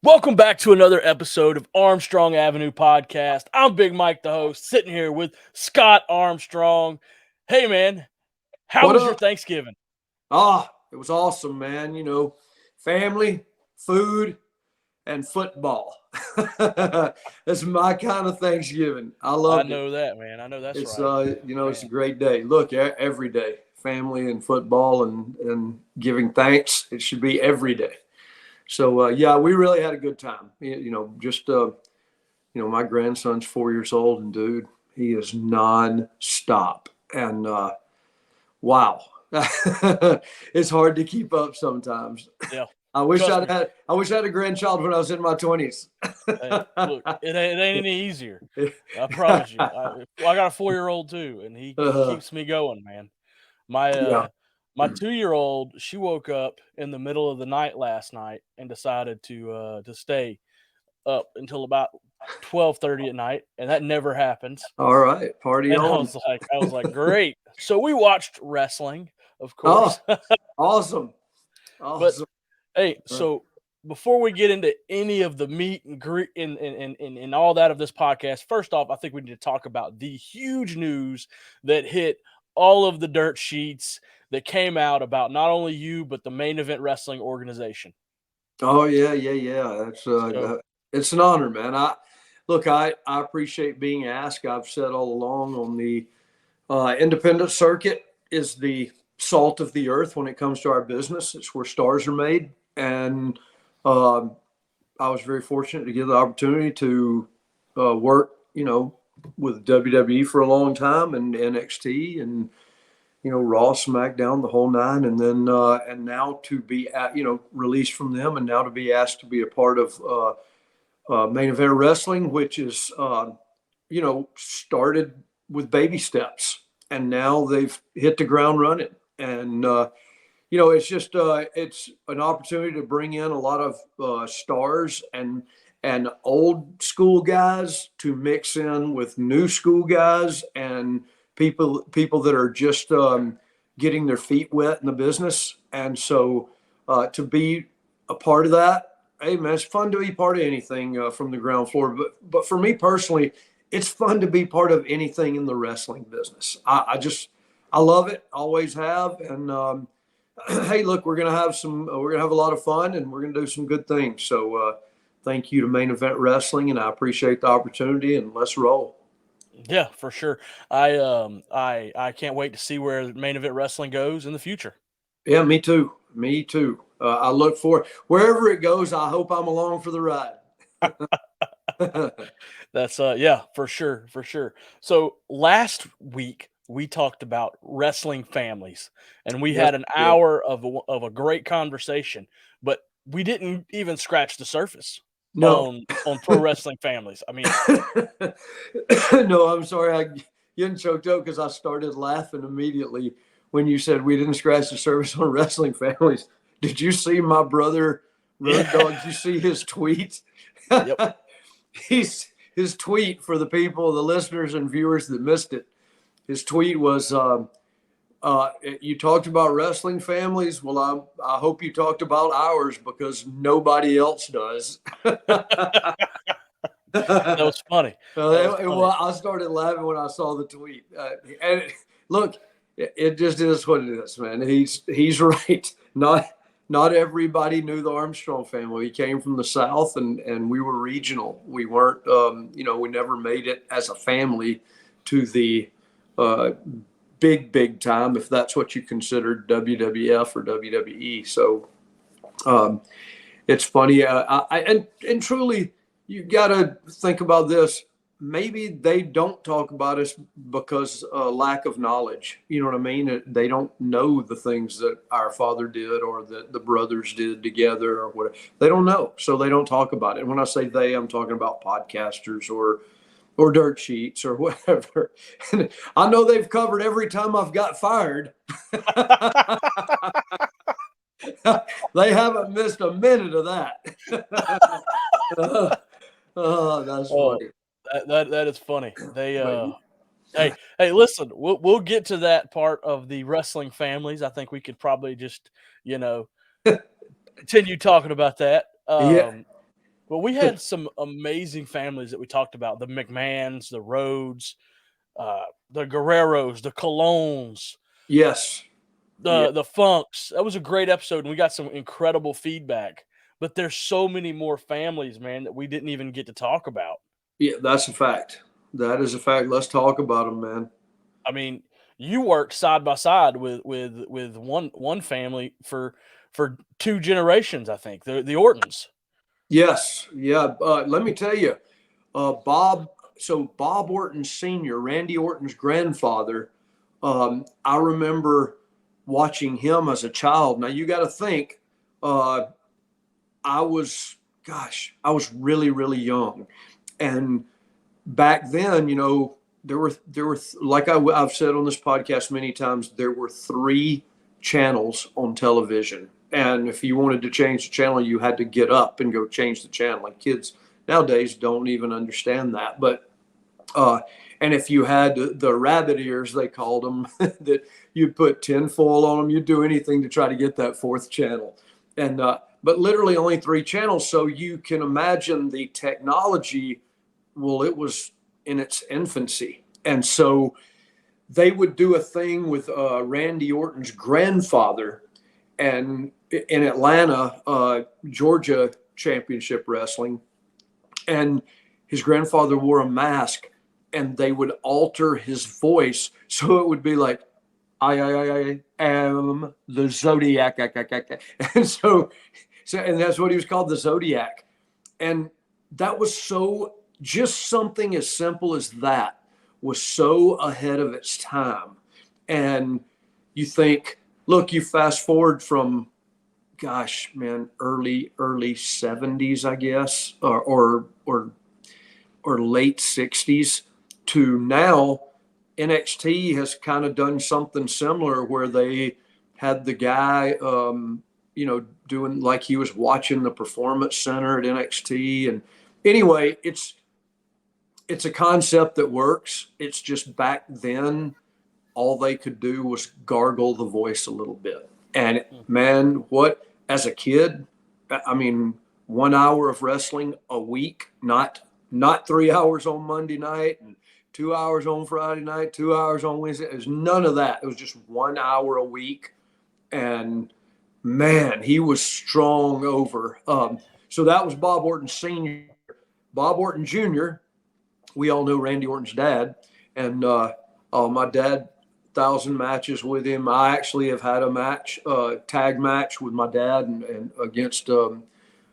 Welcome back to another episode of Armstrong Avenue Podcast. I'm Big Mike, the host, sitting here with Scott Armstrong. Hey, man, how What was your up? Thanksgiving? It was awesome, man. Family, food, and football. That's my kind of Thanksgiving. I I loved it. know that, man. I know that's It's right. it's a Man, great day. Look, every day, family and football and giving thanks. It should be every day. So yeah, we really had a good time. My grandson's 4 years old, and dude, he is non-stop. And wow. It's hard to keep up sometimes. yeah, I wish trust I'd me. had I wish I had a grandchild when I was in my 20s. Hey, look, it ain't any easier. I promise you. I got a 4-year-old too, and he uh, keeps me going, man. My yeah. my 2-year-old, she woke up in the middle of the night last night and decided to stay up until about 12:30 at night, and that never happens. All right. Party And I on. was like, great. So we watched wrestling, of Oh, course. awesome. But Awesome. hey, so before we get into any of the meat and greet and all that of this podcast, first off, I think we need to talk about the huge news that hit all of the dirt sheets that came out about not only you but the Main Event Wrestling organization. Oh yeah, yeah, yeah. So It's an honor, man. I appreciate being asked. I've said all along on the independent circuit is the salt of the earth when it comes to our business. It's where stars are made, and um, I was very fortunate to get the opportunity to work, with WWE for a long time and NXT and Raw, SmackDown, the whole nine, and then and now to be released from them, and now to be asked to be a part of Main Event Wrestling, which is started with baby steps, and now they've hit the ground running, and it's an opportunity to bring in a lot of stars and old school guys to mix in with new school guys and people that are just getting their feet wet in the business. And so to be a part of that, hey man, it's fun to be part of anything from the ground floor. But for me personally, it's fun to be part of anything in the wrestling business. I love it, always have, and hey, look, we're gonna have a lot of fun, and we're gonna do some good things. So, thank you to Main Event Wrestling, and I appreciate the opportunity. And let's roll. yeah, for sure. I can't wait to see where Main Event Wrestling goes in the future. Yeah, me too. Me too. I look for wherever it goes. I hope I'm along for the ride. That's yeah, for sure, for sure. So last week we talked about wrestling families, and we Yes, had an yeah. hour of a great conversation, but we didn't even scratch the surface No, on pro wrestling families. I mean, no, I'm sorry. I getting choked up because I started laughing immediately when you said we didn't scratch the surface on wrestling families. Did you see my brother Road Dog? Did you see his tweet? yep. His tweet for the people, the listeners and viewers that missed it. His tweet was, "You talked about wrestling families. Well, I hope you talked about ours because nobody else does." That was funny. That was funny. I started laughing when I saw the tweet. Look, it just is what it is, man. He's right. Not everybody knew the Armstrong family. We came from the South, and we were regional. We weren't, we never made it as a family to the uh, big time, if that's what you consider WWF or WWE. So um, it's funny. And truly, you got to think about this. Maybe they don't talk about us because lack of knowledge. You know what I mean? They don't know the things that our father did or that the brothers did together or whatever. They don't know, so they don't talk about it. And when I say they, I'm talking about podcasters or dirt sheets or whatever. And I know they've covered every time I've got fired. They haven't missed a minute of that. Oh, that's Oh, funny. that is funny. They But hey, listen, we'll get to that part of the wrestling families. I think we could probably just, you know, continue talking about that. yeah, But we had some amazing families that we talked about: the McMahons, the Rhodes, the Guerreros, the Colognes, Yes. the Funks. That was a great episode, and we got some incredible feedback. But there's so many more families, man, that we didn't even get to talk about. Yeah, that's a fact. That is a fact. Let's talk about them, man. I mean, you worked side by side with one family for 2 generations, I think. The Ortons. Yes. Yeah. Let me tell you, Bob. So Bob Orton Sr., Randy Orton's grandfather. I remember watching him as a child. Now you got to think, I was really, really young, and back then, there were like I've said on this podcast many times, there were 3 channels on television, and if you wanted to change the channel, you had to get up and go change the channel. Like kids nowadays don't even understand that, but and if you had the rabbit ears, they called them, that you'd put tinfoil on them, you'd do anything to try to get that 4th channel, and but literally only 3 channels, so you can imagine the technology. Well, it was in its infancy. And so they would do a thing with Randy Orton's grandfather, and in Atlanta, Georgia Championship Wrestling. And his grandfather wore a mask, and they would alter his voice. So it would be like, I am the Zodiac. And so, and that's what he was called, the Zodiac. And that was just something as simple as that was so ahead of its time. And you think, look, you fast forward from, gosh, man, early 70s, I guess, or late 60s to now. NXT has kind of done something similar where they had the guy, doing like he was watching the Performance Center at NXT. And anyway, it's a concept that works. It's just back then, all they could do was gargle the voice a little bit. And man, as a kid, I mean, 1 hour of wrestling a week, not 3 hours on Monday night and 2 hours on Friday night, 2 hours on Wednesday. It was none of that. It was just 1 hour a week. And man, he was strong over. So that was Bob Orton Sr. Bob Orton Jr., we all know Randy Orton's dad. And my dad, 1,000 matches with him. I actually have had a match, tag match with my dad and against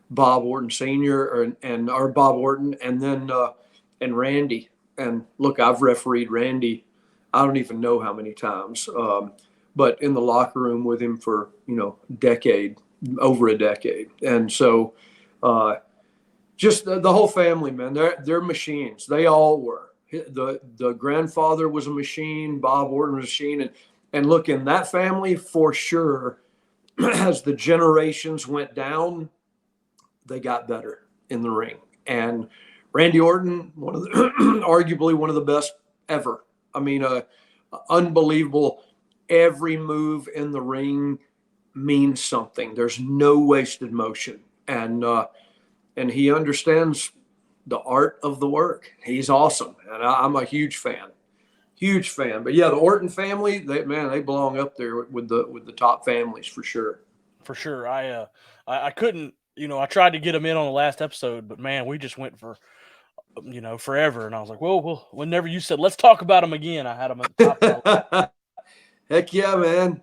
Bob Orton Sr. or Bob Orton, and then and Randy. And look, I've refereed Randy, I don't even know how many times, but in the locker room with him for over a decade. And so just the whole family, man, they're machines. They all were. The grandfather was a machine. Bob Orton was a machine. And look, in that family, for sure, as the generations went down, they got better in the ring. And Randy Orton, arguably one of the best ever. I mean, unbelievable. Every move in the ring means something. There's no wasted motion. And he understands the art of the work. He's awesome. And I'm a huge fan. But yeah, the Orton family, they belong up there with the top families for sure. For sure. I couldn't, I tried to get him in on the last episode, but man, we just went for, forever. And I was like, well, whenever you said, let's talk about him again, I had him at the top of my list. Heck yeah, man.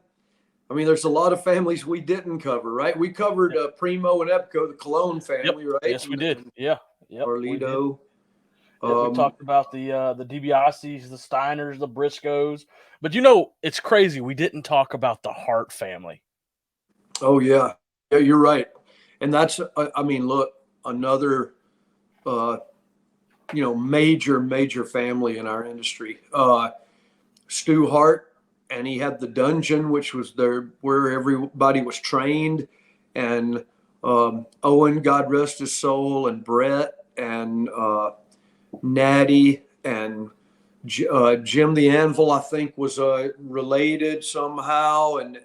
I mean, there's a lot of families we didn't cover, right? We covered Primo and Epco, the Cologne family, right? Yes, we did. Yeah. Carlito. We talked about the DiBiase's, the Steiners, the Briscoes. But it's crazy. We didn't talk about the Hart family. Oh, yeah. Yeah, you're right. And that's, look, another, major family in our industry. Stu Hart. And he had the dungeon, which was where everybody was trained. And Owen, God rest his soul, and Brett and Natty and Jim the Anvil, I think, was related somehow. And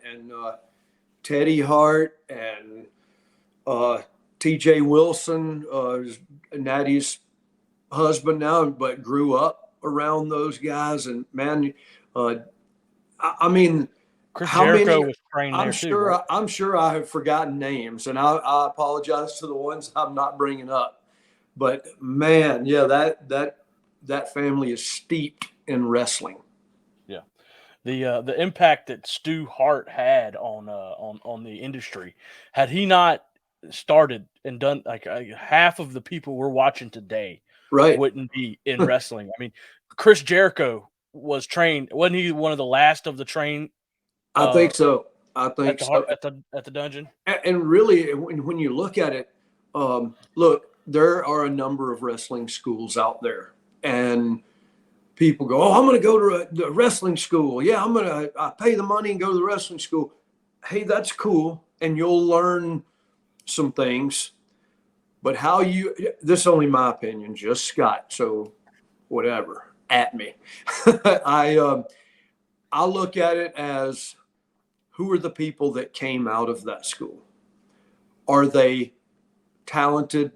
Teddy Hart and TJ Wilson, Natty's husband now, but grew up around those guys. And man, I mean, Chris how Jericho many? was trained there too, right? I'm sure I have forgotten names, and I apologize to the ones I'm not bringing up. But man, yeah, that family is steeped in wrestling. Yeah. The impact that Stu Hart had on the industry, had he not started and done, like, half of the people we're watching today Right. wouldn't be in wrestling. I mean, Chris Jericho was trained. Wasn't he one of the last of the train I think so. I think so. at the dungeon? And really, when you look at it, look, there are a number of wrestling schools out there, and people go, "Oh, I'm going to go to the wrestling school. Yeah, I pay the money and go to the wrestling school." Hey, that's cool, and you'll learn some things. But this is only my opinion, just Scott. So whatever, at me. I look at it as, who are the people that came out of that school? Are they talented?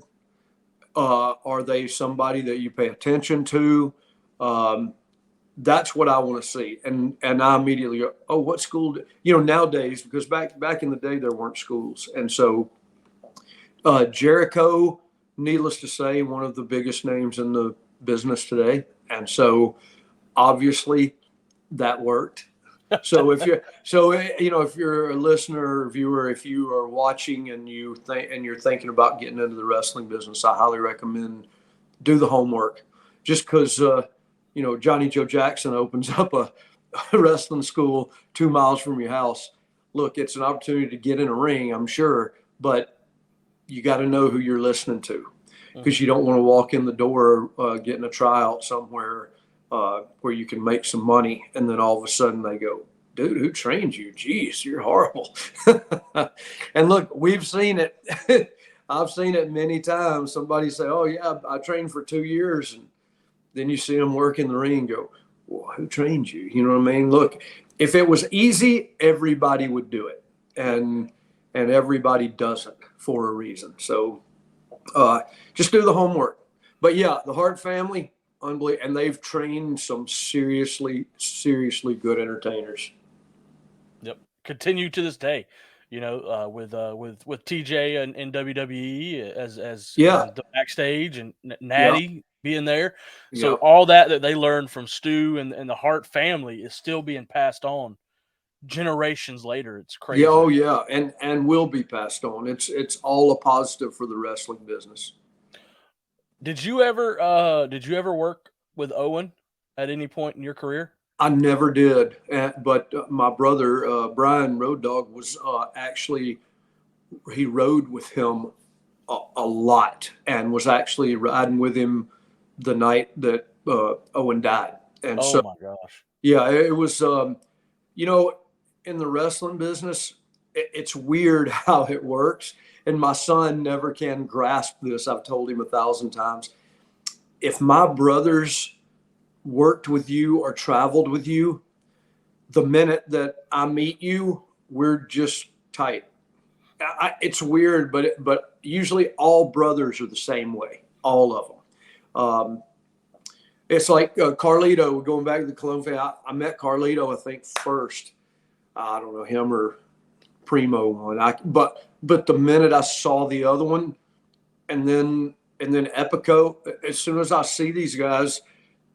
Are they somebody that you pay attention to? That's what I want to see. And I immediately go, oh, what school? Nowadays, because back in the day, there weren't schools. And so Jericho, needless to say, one of the biggest names in the business today. And so obviously that worked. So if you're a listener or viewer, if you are watching and you're thinking about getting into the wrestling business, I highly recommend do the homework. Just because Johnny Joe Jackson opens up a wrestling school 2 miles from your house. Look, it's an opportunity to get in a ring, I'm sure, but you got to know who you're listening to, because you don't want to walk in the door getting a tryout somewhere where you can make some money, and then all of a sudden they go, "Dude, who trained you? Jeez, you're horrible." And look, we've seen it. I've seen it many times. Somebody say, "Oh yeah, I trained for 2 years," and then you see them work in the ring and go, "Well, who trained you?" You know what I mean? Look, if it was easy, everybody would do it, and everybody doesn't for a reason. So just do the homework. But yeah, the Hart family, unbelievable, and they've trained some seriously good entertainers. Yep, continue to this day. With TJ in WWE as Yeah. the backstage, and Yeah. Natty being there. So Yeah. all that they learned from Stu and the Hart family is still being passed on generations later. It's crazy. Yeah. Oh yeah. And will be passed on. It's all a positive for the wrestling business. Did you ever work with Owen at any point in your career? I never did, but my brother Brian Road Dog was actually, he rode with him a lot, and was actually riding with him the night that Owen died. And Oh so my gosh. yeah, it was in the wrestling business, it's weird how it works, and my son never can grasp this. I've told him 1,000 times, if my brothers worked with you or traveled with you, the minute that I meet you, we're just tight. It's weird, but usually all brothers are the same way, all of them. It's like Carlito, going back to the Cologne family. I met Carlito, I think, first. I don't know, him or Primo one. But the minute I saw the other one, and then Epico, as soon as I see these guys,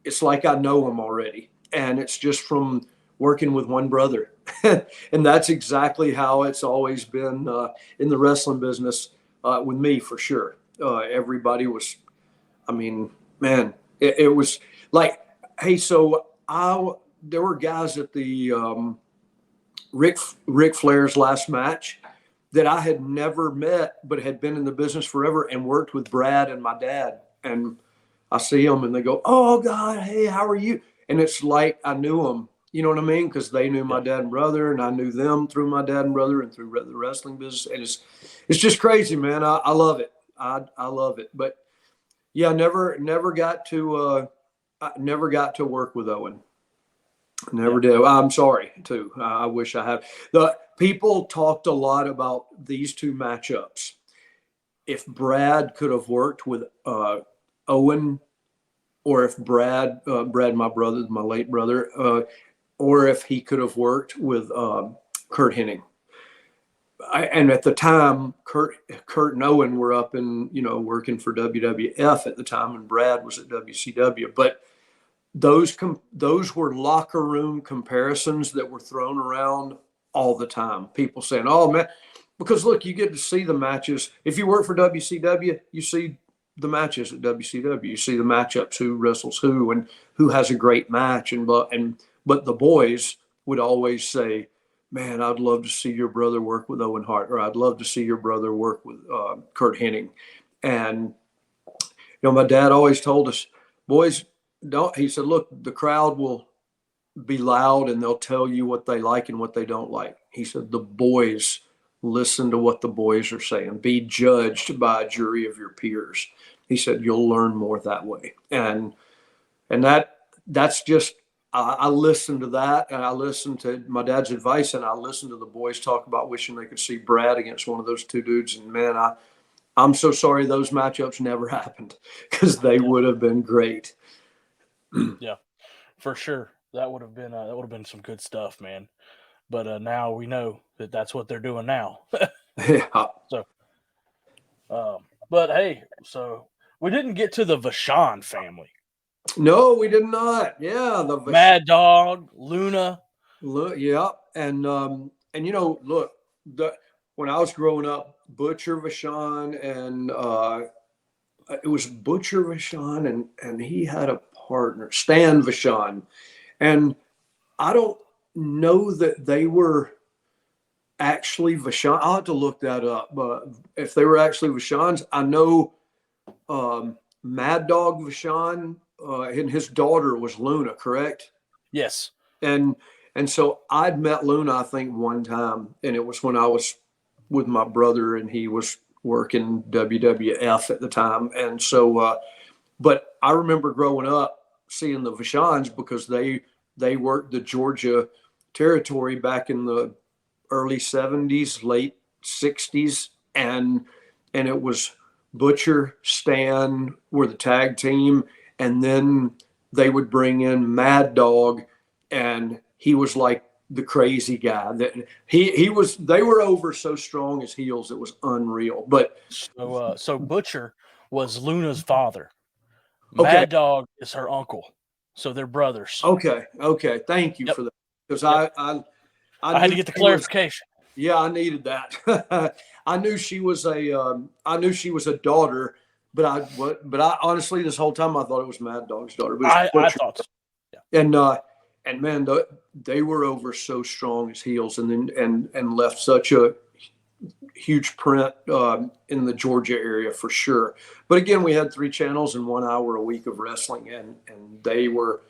it's like I know them already, and it's just from working with one brother. And that's exactly how it's always been in the wrestling business with me, for sure. Everybody was, I mean, man, it was like, hey, so there were guys at the Ric Flair's last match that I had never met, but had been in the business forever and worked with Brad and my dad. And I see them and they go, "Oh God, hey, how are you?" And it's like I knew them, you know what I mean? Because they knew my dad and brother, and I knew them through my dad and brother and through the wrestling business. And it's just crazy, man. I love it. I love it. But yeah, never got to work with Owen. Never did. I'm sorry too. I wish I had. The people talked a lot about these two matchups. if Brad could have worked with Owen, or if Brad, my brother, my late brother, or if he could have worked with Kurt Hennig. And at the time, Kurt and Owen were up and, working for WWF at the time, and Brad was at WCW. But those were locker room comparisons that were thrown around all the time. People saying, "Oh man," because look, you get to see the matches. If you work for WCW, you see the matches at WCW. You see the matchups, who wrestles who, and who has a great match. But the boys would always say, "Man, I'd love to see your brother work with Owen Hart," or "I'd love to see your brother work with Kurt Hennig." And my dad always told us, "Boys, don't." He said, "Look, the crowd will be loud and they'll tell you what they like and what they don't like." He said, "The boys, listen to what the boys are saying. Be judged by a jury of your peers." He said, "You'll learn more that way." And that's just, I listened to that, and I listened to my dad's advice, and I listened to the boys talk about wishing they could see Brad against one of those two dudes. And man, I'm so sorry those matchups never happened, because they would have been great. Yeah, for sure. That would have been some good stuff, man. But now we know that that's what they're doing now. Yeah. So, but hey, so we didn't get to the Vachon family. No, we did not. Yeah, the Mad Dog, Luna. Look, yeah, and look, when I was growing up, Butcher Vachon, and it was Butcher Vachon, and he had a partner, Stan Vachon, and I don't know that they were actually Vachon. I'll have to look that up, but if they were actually Vachons, I know Mad Dog Vachon, and his daughter was Luna, correct? Yes. And so I'd met Luna, I think, one time, and it was when I was with my brother, and he was working WWF at the time. And so, but I remember growing up seeing the Vachons, because they worked the Georgia territory back in the early 70s, late 60s, and it was Butcher, Stan were the tag team, and then they would bring in Mad Dog, and he was like the crazy guy that he was. They were over so strong as heels, it was unreal. But so Butcher was Luna's father. okay, Mad Dog is her uncle. So they're brothers. okay, thank you for that, because Yep. I had knew to get the she was. clarification. Yeah, I needed that. I knew she was a daughter, but I honestly, this whole time I thought it was Mad Dog's daughter. But I thought so. Yeah. And man, they were over so strong as heels, and then and left such a huge print in the Georgia area for sure. But again, we had 3 channels and 1 hour a week of wrestling, and they were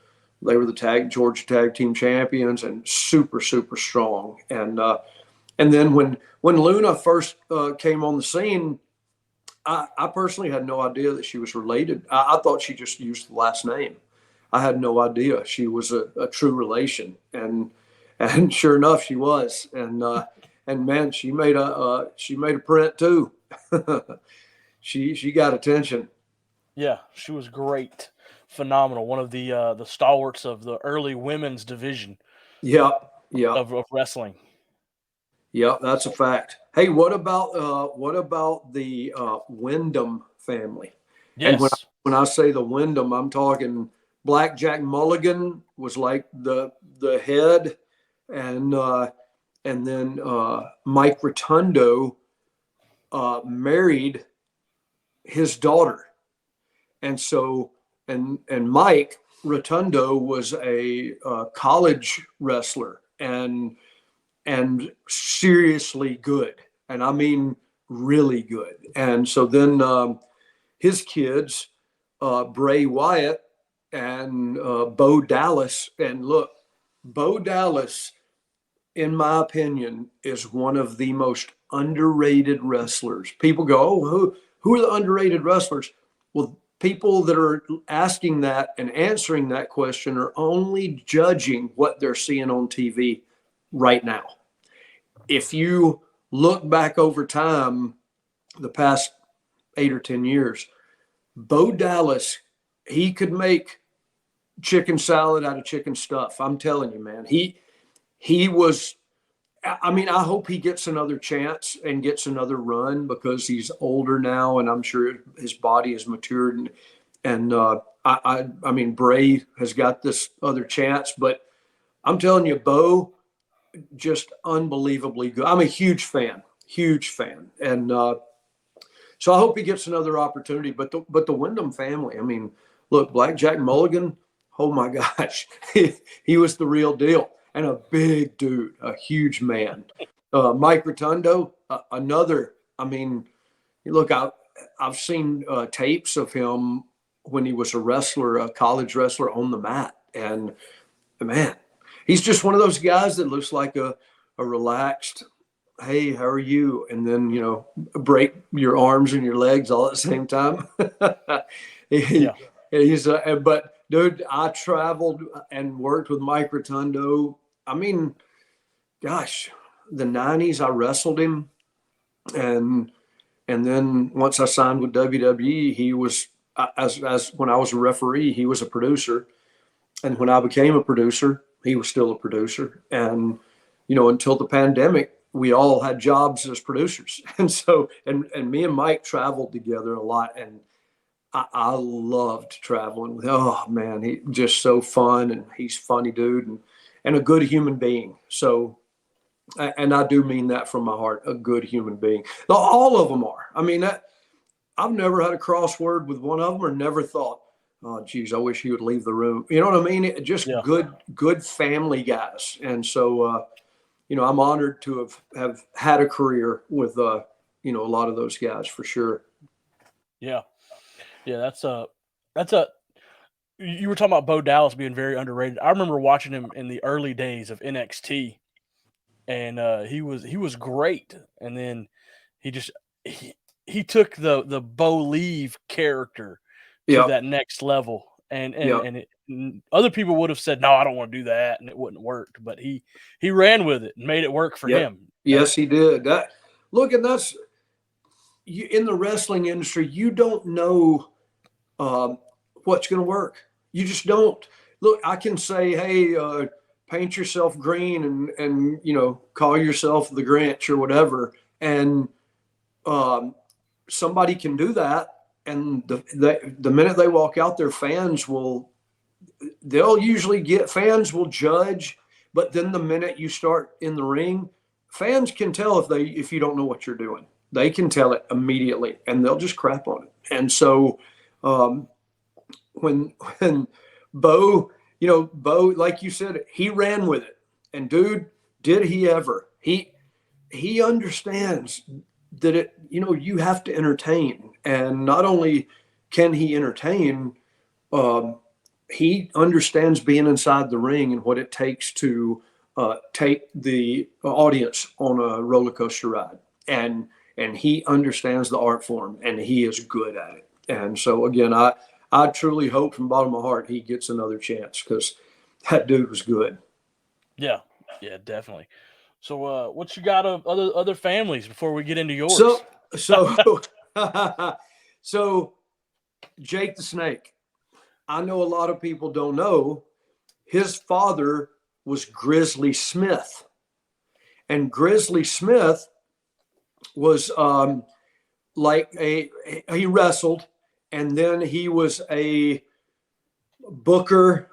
the Georgia tag team champions, and super strong. And then when Luna first came on the scene, I personally had no idea that she was related. I thought she just used the last name. I had no idea she was a true relation, and sure enough, she was. And man, she made a print too. She got attention. Yeah, she was great, phenomenal. One of the stalwarts of the early women's division. Yeah, of wrestling. Yeah, that's a fact. Hey, what about the Wyndham family? Yes. And when I say the Wyndham, I'm talking Black Jack Mulligan was like the head, and then Mike Rotundo married his daughter, and so and Mike Rotundo was a college wrestler, and seriously good, and I mean really good. And so then his kids, Bray Wyatt and Bo Dallas. And look, Bo Dallas, in my opinion, is one of the most underrated wrestlers. People go, "Oh, who are the underrated wrestlers?" Well, people that are asking that and answering that question are only judging what they're seeing on TV right now. If you look back over time, the past 8 or 10 years. Bo Dallas, he could make chicken salad out of chicken stuff. I'm telling you, man. He was. I mean, I hope he gets another chance and gets another run because he's older now, and I'm sure his body has matured. I mean, Bray has got this other chance, but I'm telling you, Bo, just unbelievably good. I'm a huge fan, and so I hope he gets another opportunity. But the Wyndham family, I mean, look, Blackjack Mulligan, oh my gosh, he was the real deal, and a big dude, a huge man. Mike Rotundo, another. I mean, look, I've seen tapes of him when he was a wrestler, a college wrestler on the mat, and man, he's just one of those guys that looks like a relaxed, hey, how are you? And then, break your arms and your legs all at the same time. Yeah. But dude, I traveled and worked with Mike Rotundo. I mean, gosh, the 90s, I wrestled him. And then once I signed with WWE, he was, as when I was a referee, he was a producer. And when I became a producer, he was still a producer. And, until the pandemic, we all had jobs as producers. And so, and me and Mike traveled together a lot. And I loved traveling. Oh man, he just so fun, and he's a funny dude and a good human being. So, and I do mean that from my heart, a good human being. All of them are. I mean, I've never had a crossword with one of them, or never thought, oh, geez, I wish he would leave the room. You know what I mean? Just Yeah. good family guys. And so, I'm honored to have had a career with, a lot of those guys for sure. Yeah. Yeah. That's a, you were talking about Bo Dallas being very underrated. I remember watching him in the early days of NXT, and he was great. And then he just he took the Bo Leave character to Yeah. that next level, and Yeah. other people would have said, no, I don't want to do that, and it wouldn't work. But he ran with it and made it work for Yeah. him. Yes, he did. Look, and that's in the wrestling industry. You don't know what's going to work. You just don't. Look, I can say, hey, paint yourself green and call yourself the Grinch or whatever, and somebody can do that. And the minute they walk out there, they'll usually fans will judge. But then the minute you start in the ring, fans can tell if you don't know what you're doing. They can tell it immediately, and they'll just crap on it. And so when Bo, like you said, he ran with it. And dude, did he ever? He understands that you have to entertain. And not only can he entertain, he understands being inside the ring and what it takes to take the audience on a roller coaster ride. And he understands the art form, and he is good at it. And so again, I truly hope from the bottom of my heart he gets another chance, because that dude was good. Yeah, yeah, definitely. So, what you got of other families before we get into So yours? so so Jake the Snake. I know a lot of people don't know his father was Grizzly Smith, and Grizzly Smith was he wrestled, and then he was a booker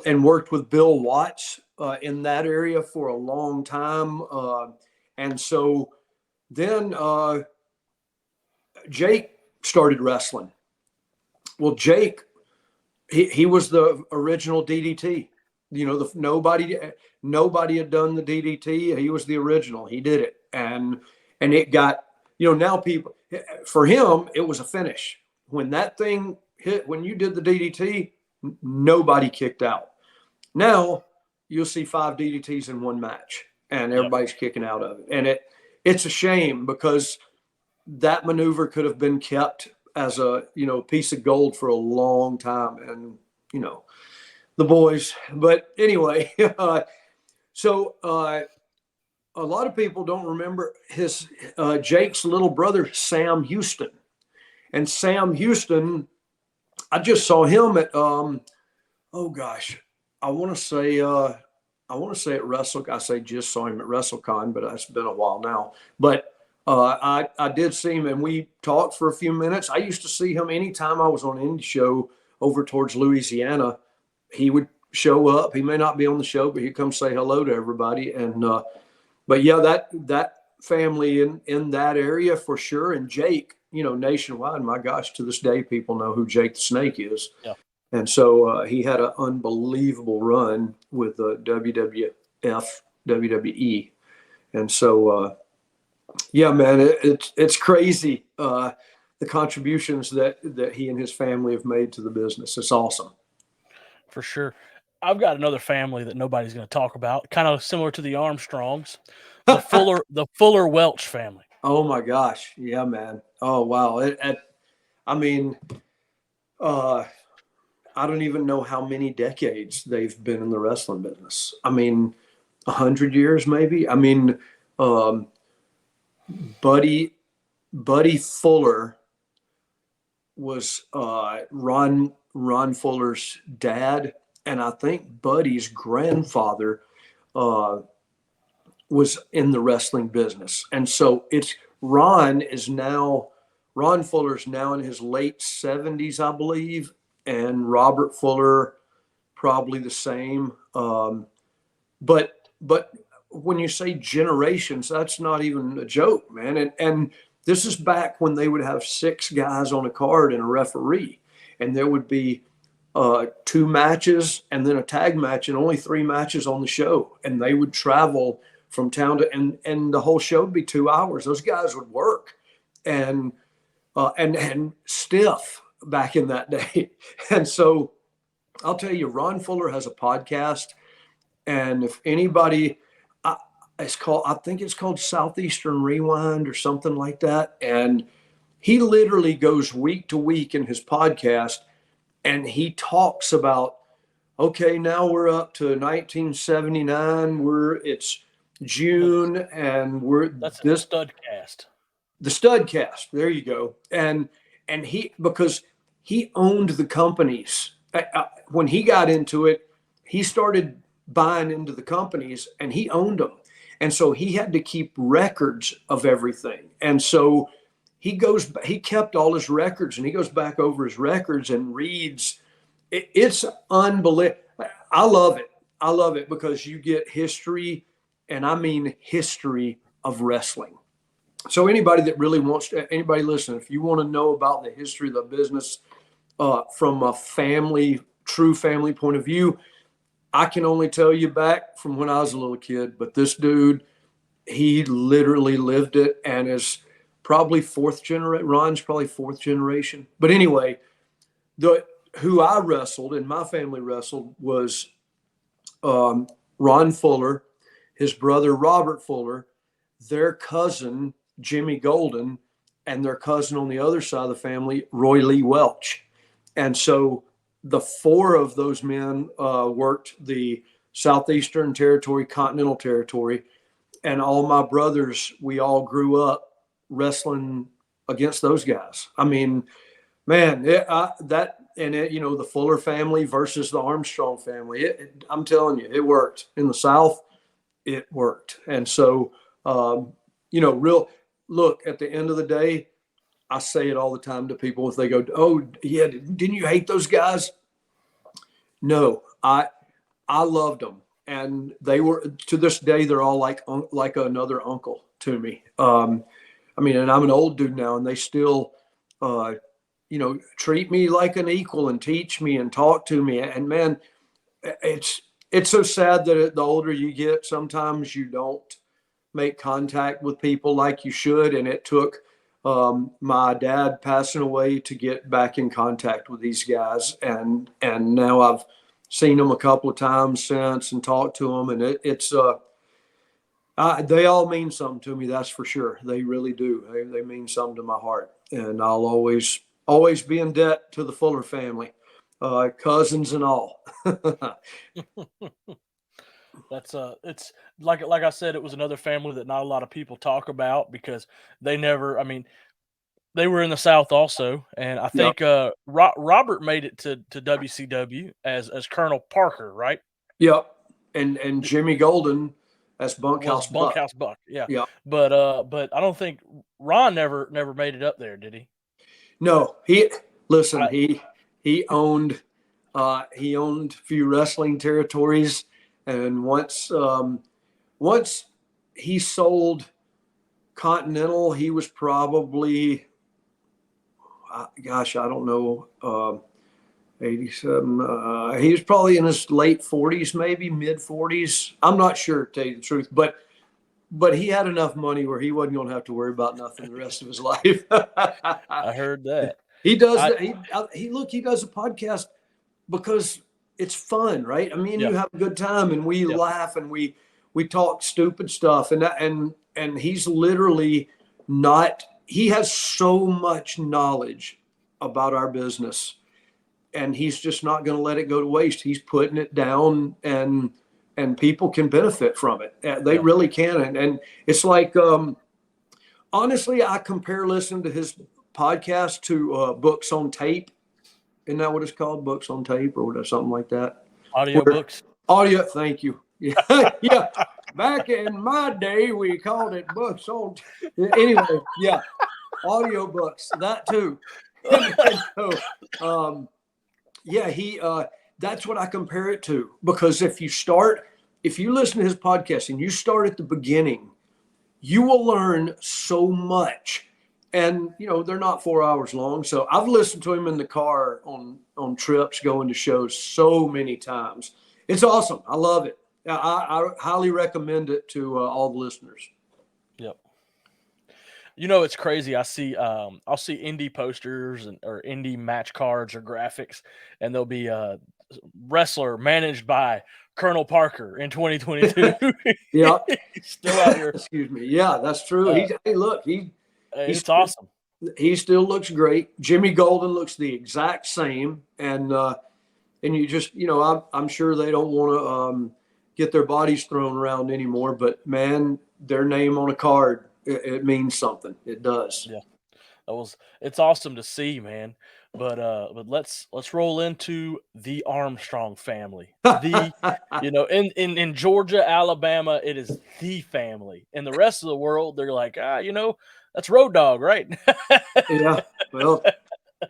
and worked with Bill Watts in that area for a long time. And so then Jake started wrestling. Well, Jake, he was the original DDT. Nobody had done the DDT. He was the original. He did it, and it got now people, for him it was a finish. When that thing hit, when you did the DDT, nobody kicked out. Now you'll see 5 DDTs in one match, and everybody's kicking out of it, and it's a shame, because that maneuver could have been kept as a piece of gold for a long time. And the boys, but anyway, so a lot of people don't remember Jake's little brother, Sam Houston. And Sam Houston, I just saw him at oh gosh, I want to say at Wrestle. I say just saw him at WrestleCon, but it's been a while now. But I did see him, and we talked for a few minutes. I used to see him anytime I was on an indie show over towards Louisiana. He would show up. He may not be on the show, but he'd come say hello to everybody. And but yeah, that family in that area for sure. And Jake, nationwide. My gosh, to this day, people know who Jake the Snake is. Yeah. And so he had an unbelievable run with WWF, WWE. And so, yeah, man, it's crazy the contributions that he and his family have made to the business. It's awesome. For sure. I've got another family that nobody's going to talk about, kind of similar to the Armstrongs, the Fuller Welch family. Oh my gosh, yeah, man. Oh wow. I mean, I don't even know how many decades they've been in the wrestling business. I mean, 100 years maybe. I mean, um, Buddy Fuller was Ron Fuller's dad, and I think Buddy's grandfather uh, was in the wrestling business. And so Ron Fuller's now in his late 70s, I believe, and Robert Fuller probably the same. But when you say generations, that's not even a joke, man. And this is back when they would have 6 guys on a card and a referee, and there would be 2 matches and then a tag match and only 3 matches on the show. And they would travel from town to, and the whole show would be 2 hours. Those guys would work and stiff back in that day. And so I'll tell you, Ron Fuller has a podcast, and if anybody, I think it's called Southeastern Rewind or something like that. And he literally goes week to week in his podcast, and he talks about, okay, now we're up to 1979. It's June, and That's the Studcast. The Studcast. There you go. And because he owned the companies when he got into it, he started buying into the companies, and he owned them. And so he had to keep records of everything. And so he kept all his records, and he goes back over his records and reads. It's unbelievable. I love it. I love it because you get history, and I mean history of wrestling. So anybody that really anybody listen, if you want to know about the history of the business from a true family point of view, I can only tell you back from when I was a little kid. But this dude, he literally lived it, and is probably 4th generation. Ron's probably 4th generation. But anyway, who I wrestled and my family wrestled was Ron Fuller, his brother Robert Fuller, their cousin Jimmy Golden, and their cousin on the other side of the family, Roy Lee Welch. And so the 4 of those men worked the Southeastern Territory, Continental Territory, and all my brothers, we all grew up wrestling against those guys. I mean, man, the Fuller family versus the Armstrong family. I'm telling you, it worked in the South. It worked, and so look, at the end of the day, I say it all the time to people if they go, "Oh, yeah, didn't you hate those guys?" No, I loved them, and they were, to this day, they're all like another uncle to me. I mean, and I'm an old dude now, and they still, treat me like an equal and teach me and talk to me. And man, it's so sad that the older you get, sometimes you don't make contact with people like you should. And it took my dad passing away to get back in contact with these guys. And now I've seen them a couple of times since and talked to them. And they all mean something to me. That's for sure. They really do. They mean something to my heart. And I'll always be in debt to the Fuller family, cousins and all. It's like I said, it was another family that not a lot of people talk about because they never, I mean, They were in the South also, and I Yep. think Robert made it to WCW as Colonel Parker, right? Yep. And Jimmy Golden as Was Bunkhouse Buck. Bunkhouse Buck, yeah. Yep. But I don't think Ron never made it up there, did he? No, listen, I, he owned a few wrestling territories, and once he sold Continental, he was probably, gosh, I don't know, 87. He was probably in his late 40s, maybe mid 40s. I'm not sure, to tell you the truth, but he had enough money where he wasn't going to have to worry about nothing the rest of his life. I heard that. He does I that. He does a podcast because it's fun, right? I mean, Yeah, you have a good time, and we yeah, laugh, and we talk stupid stuff, and he's literally not. He has so much knowledge about our business, and he's just not going to let it go to waste. He's putting it down, and people can benefit from it. They yeah. really can, and it's like, honestly, I compare listening to his podcast to books on tape. Isn't that what it's called? Books on tape or something like that. Where Audiobooks. audio, thank you. Yeah, yeah. Back in my day, we called it books on. Anyway, yeah, audio books, that too. And so, yeah, that's what I compare it to, because if you listen to his podcast and you start at the beginning, you will learn so much. And they're not 4 hours long, so I've listened to him in the car on trips going to shows so many times. It's awesome. I love it. I highly recommend it to all the listeners. Yep. It's crazy. I'll see indie posters or indie match cards or graphics, and there'll be wrestler managed by Colonel Parker in 2022. Yeah. Still out here. Excuse me. Yeah, that's true. Hey, look, It's awesome. he still looks great. Jimmy Golden looks the exact same, and you just I'm sure they don't want to get their bodies thrown around anymore, but man, their name on a card, it means something. It does. Yeah. It's awesome to see, man. But let's roll into the Armstrong family. In Georgia, Alabama, it is the family. In the rest of the world, they're like, that's Road Dogg, right? Yeah. Well,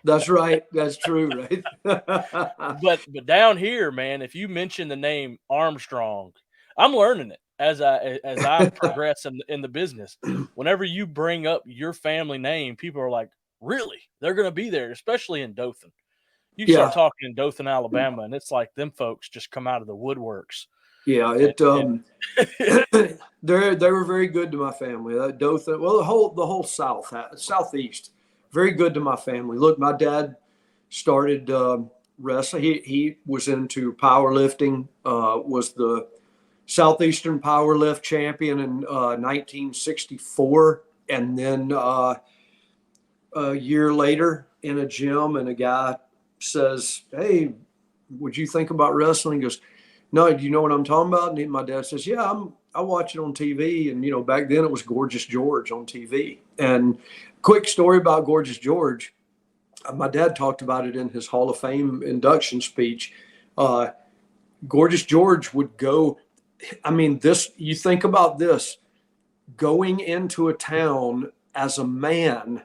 that's right. That's true, right? But down here, man, if you mention the name Armstrong, I'm learning it as I progress in the business. Whenever you bring up your family name, people are like, really? They're going to be there, especially in Dothan. You Yeah. start talking in Dothan, Alabama, and it's like them folks just come out of the woodworks. Yeah, they were very good to my family. Dothan, well, the whole southeast, very good to my family. Look, my dad started wrestling. He was into powerlifting. Was the Southeastern Powerlift champion in 1964, and then a year later in a gym, and a guy says, "Hey, would you think about wrestling?" He goes, "No, do you know what I'm talking about?" And my dad says, "Yeah, I watch it on TV." And back then it was Gorgeous George on TV. And quick story about Gorgeous George. My dad talked about it in his Hall of Fame induction speech. Gorgeous George would go. I mean, you think about this, going into a town as a man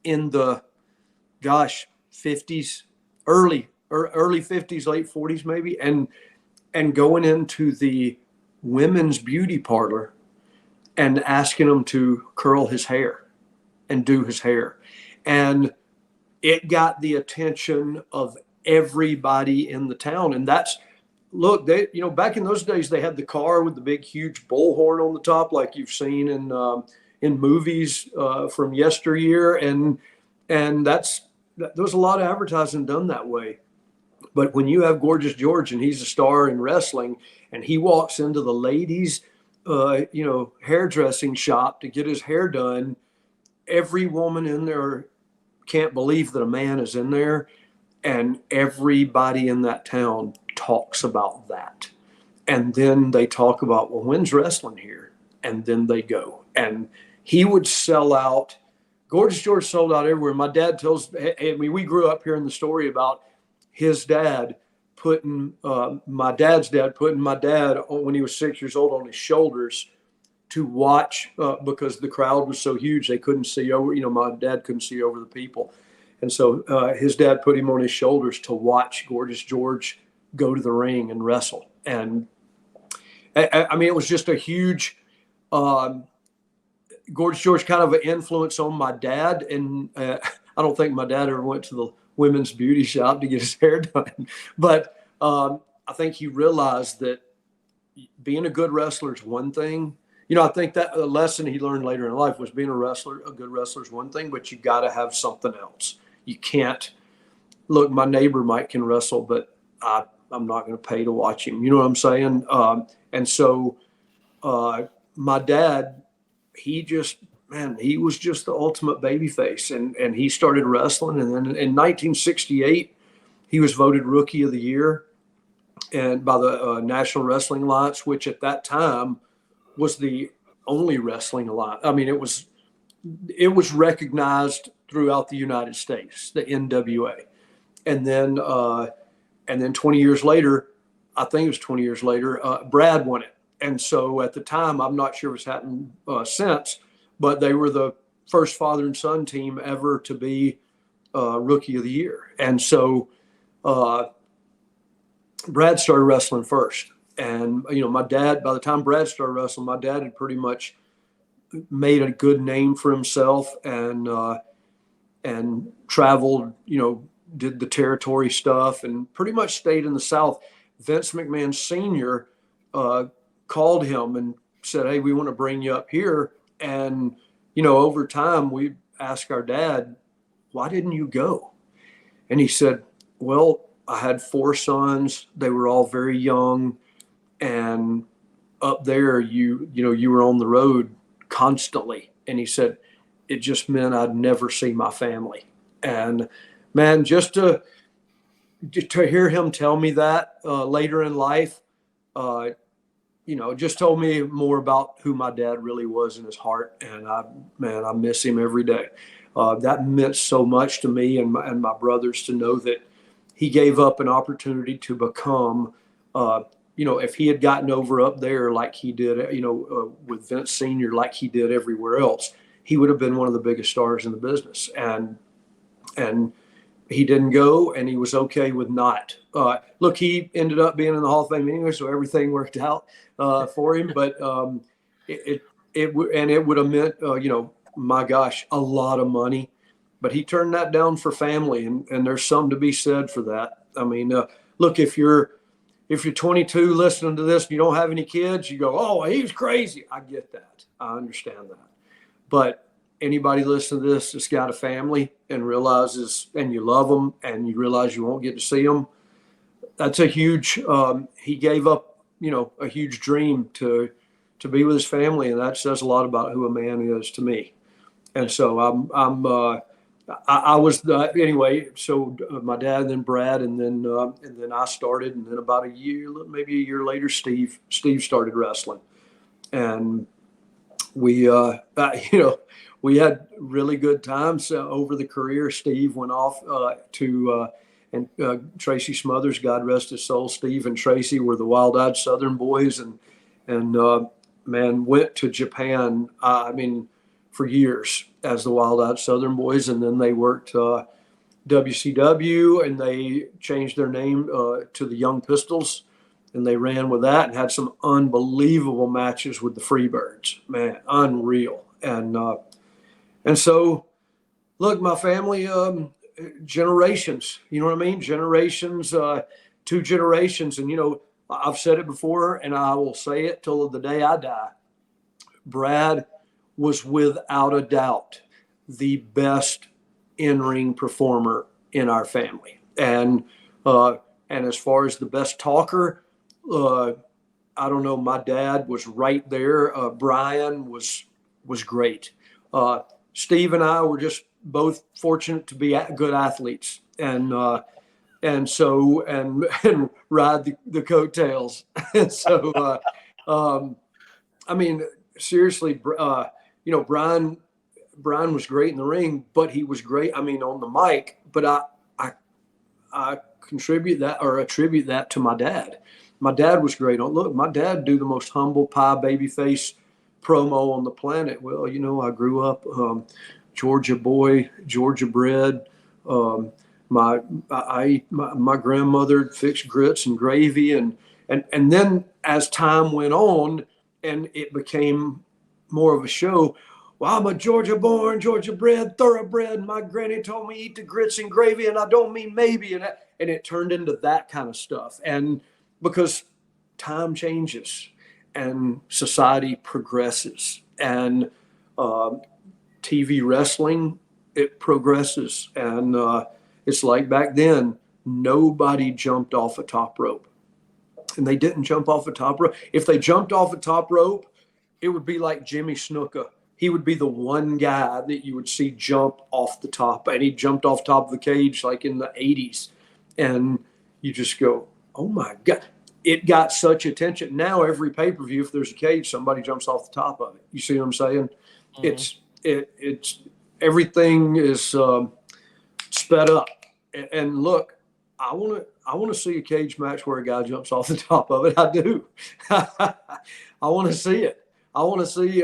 in the 50s, early 50s, late 40s maybe, and going into the women's beauty parlor and asking them to curl his hair and do his hair. And it got the attention of everybody in the town. And look, back in those days, they had the car with the big, huge bullhorn on the top, like you've seen in movies from yesteryear. And there was a lot of advertising done that way. But when you have Gorgeous George and he's a star in wrestling, and he walks into the ladies' hairdressing shop to get his hair done, every woman in there can't believe that a man is in there, and everybody in that town talks about that. And then they talk about, well, when's wrestling here? And then they go. And he would sell out Gorgeous George sold out everywhere. My dad tells, I mean, we grew up hearing the story about his dad putting, my dad's dad putting my dad when he was 6 years old on his shoulders to watch because the crowd was so huge. They couldn't see over, my dad couldn't see over the people. And so his dad put him on his shoulders to watch Gorgeous George go to the ring and wrestle. And I mean, it was just a huge, Gorgeous George kind of an influence on my dad. And I don't think my dad ever went to the women's beauty shop to get his hair done. But I think he realized that being a good wrestler is one thing. I think that a lesson he learned later in life was being a good wrestler is one thing, but you got to have something else. You can't look, my neighbor Mike can wrestle, but I'm not going to pay to watch him. You know what I'm saying? And so my dad, he was just the ultimate babyface, and he started wrestling. And then in 1968, he was voted Rookie of the Year and by the National Wrestling Alliance, which at that time was the only wrestling alliance. I mean, it was recognized throughout the United States, the NWA. And then 20 years later, I think it was 20 years later, Brad won it. And so at the time, I'm not sure if it's happened since, but they were the first father and son team ever to be Rookie of the Year. And so Brad started wrestling first. And, my dad, by the time Brad started wrestling, my dad had pretty much made a good name for himself and traveled, did the territory stuff and pretty much stayed in the South. Vince McMahon Sr. Called him and said, "Hey, we want to bring you up here." And, over time, we asked our dad, "Why didn't you go?" And he said, "Well, I had 4 sons. They were all very young. And up there, you were on the road constantly." And he said, "It just meant I'd never see my family." And man, just to hear him tell me that later in life, just told me more about who my dad really was in his heart. And I miss him every day. That meant so much to me and my brothers to know that he gave up an opportunity to become, if he had gotten over up there like he did, with Vince Sr., like he did everywhere else, he would have been one of the biggest stars in the business. And he didn't go, and he was okay with not. Look, he ended up being in the Hall of Fame anyway, so everything worked out for him. But it would have meant, my gosh, a lot of money. But he turned that down for family, and there's something to be said for that. I mean, look, if you're 22 listening to this and you don't have any kids, you go, "Oh, he's crazy." I get that. I understand that. But anybody listening to this that's got a family and realizes, and you love them and you realize you won't get to see them, that's a huge, he gave up, a huge dream to be with his family. And that says a lot about who a man is to me. And so I was anyway. So my dad, and then Brad, and then I started, and then about maybe a year later, Steve started wrestling, and we we had really good times over the career. Steve went off and Tracy Smothers, God rest his soul. Steve and Tracy were the Wild-Eyed Southern Boys, and man, went to Japan. For years as the Wild-Eyed Southern Boys, and then they worked WCW, and they changed their name to the Young Pistols, and they ran with that and had some unbelievable matches with the Freebirds. Man, unreal. And so, look, my family, generations. You know what I mean? Generations, 2 generations, and I've said it before, and I will say it till the day I die. Brad was without a doubt the best in-ring performer in our family. And as far as the best talker, I don't know, my dad was right there. Brian was great. Steve and I were just both fortunate to be good athletes and so ride the coattails. And so, seriously, Brian Brian was great in the ring, but he was great. I mean, on the mic. But I attribute that to my dad. My dad was great on. Look, my dad do the most humble pie baby face promo on the planet. Well, I grew up Georgia boy, Georgia bred. My grandmother fixed grits and gravy, and then as time went on, and it became more of a show. Well, I'm a Georgia born, Georgia bred, thoroughbred. My granny told me eat the grits and gravy, and I don't mean maybe. And it turned into that kind of stuff. And because time changes and society progresses, and TV wrestling, it progresses. And it's like back then, nobody jumped off a top rope. And they didn't jump off a top rope. If they jumped off a top rope, it would be like Jimmy Snuka. He would be the one guy that you would see jump off the top, and he jumped off top of the cage like in the 80s. And you just go, oh my God. It got such attention. Now every pay-per-view, if there's a cage, somebody jumps off the top of it. You see what I'm saying? Mm-hmm. It's everything is sped up. And look, I want to see a cage match where a guy jumps off the top of it. I do. I want to see it. I want to see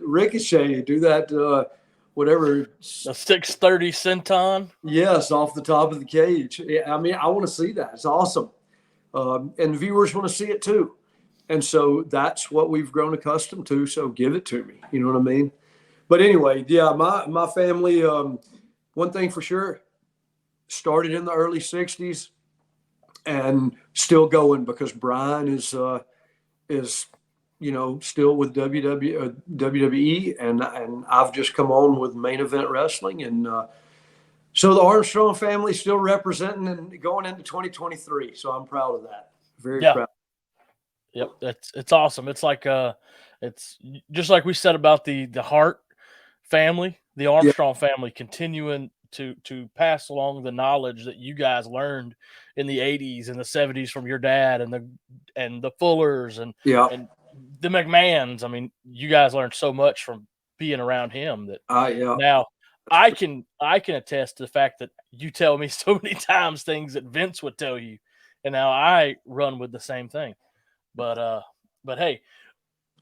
Ricochet do that, whatever. A 630 senton? Yes, off the top of the cage. I mean, I want to see that. It's awesome. And viewers want to see it too. And so that's what we've grown accustomed to. So give it to me. You know what I mean? But anyway, yeah, my family, one thing for sure, started in the early 60s and still going because Brian is still with WWE, and I've just come on with Main Event Wrestling, and so the Armstrong family still representing and going into 2023. So I'm proud of that. Very proud. Yep, it's awesome. It's like it's just like we said about the Hart family, the Armstrong family continuing to pass along the knowledge that you guys learned in the 80s and the 70s from your dad and the Fullers and the McMahons. I mean, you guys learned so much from being around him that now I can attest to the fact that you tell me so many times things that Vince would tell you, and now I run with the same thing. But hey,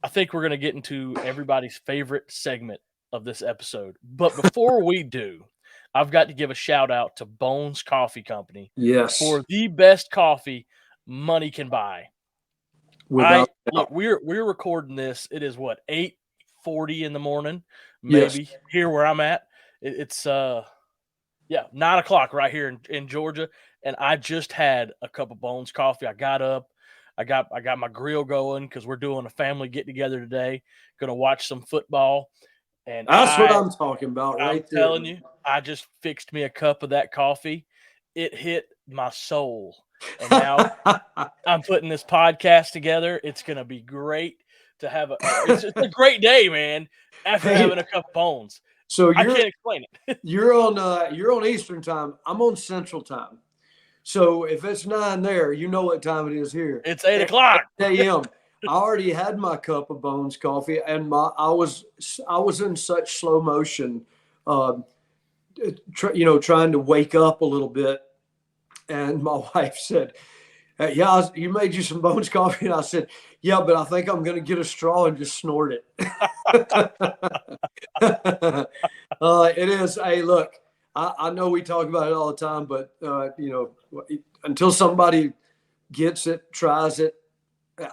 I think we're gonna get into everybody's favorite segment of this episode. But before we do, I've got to give a shout out to Bones Coffee Company. Yes, for the best coffee money can buy. Look, we're recording this. It is 8:40 in the morning, maybe here where I'm at. It's 9 o'clock right here in Georgia, and I just had a cup of Bones coffee. I got up, I got my grill going because we're doing a family get together today. Going to watch some football, and that's what I'm talking about. I'm telling you, I just fixed me a cup of that coffee. It hit my soul. And now I'm putting this podcast together. It's going to be great to have it's a great day, man, after having a cup of Bones. So I can't explain it. you're on Eastern time. I'm on Central time. So if it's 9 there, you know what time it is here. It's 8 o'clock a.m. I already had my cup of Bones coffee, and I was in such slow motion, trying to wake up a little bit. And my wife said, you made you some Bones coffee? And I said, yeah, but I think I'm going to get a straw and just snort it. It is. Hey, look, I know we talk about it all the time, but, until somebody gets it, tries it,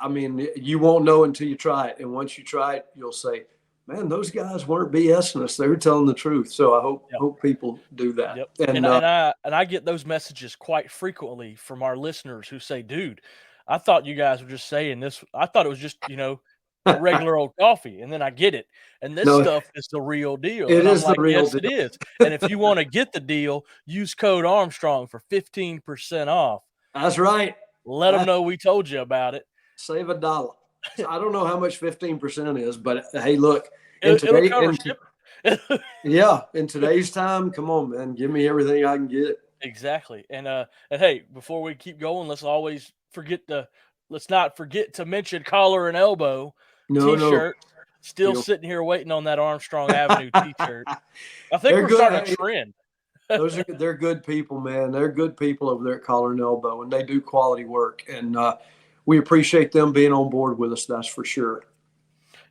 I mean, you won't know until you try it. And once you try it, you'll say, man, those guys weren't BSing us. They were telling the truth. So I hope people do that. Yep. And I get those messages quite frequently from our listeners who say, dude, I thought you guys were just saying this. I thought it was just, regular old coffee. And then I get it. And this stuff is the real deal. It is the real deal. It is. And if you want to get the deal, use code Armstrong for 15% off. That's right. Let them know we told you about it. Save $1. I don't know how much 15% is, but hey, look. In today's time, come on, man. Give me everything I can get. Exactly. And hey, before we keep going, let's not forget to mention collar and elbow t-shirt. Still sitting here waiting on that Armstrong Avenue T-shirt. I think we're starting a trend. They're good people, man. They're good people over there at Collar and Elbow, and they do quality work. And we appreciate them being on board with us. That's for sure.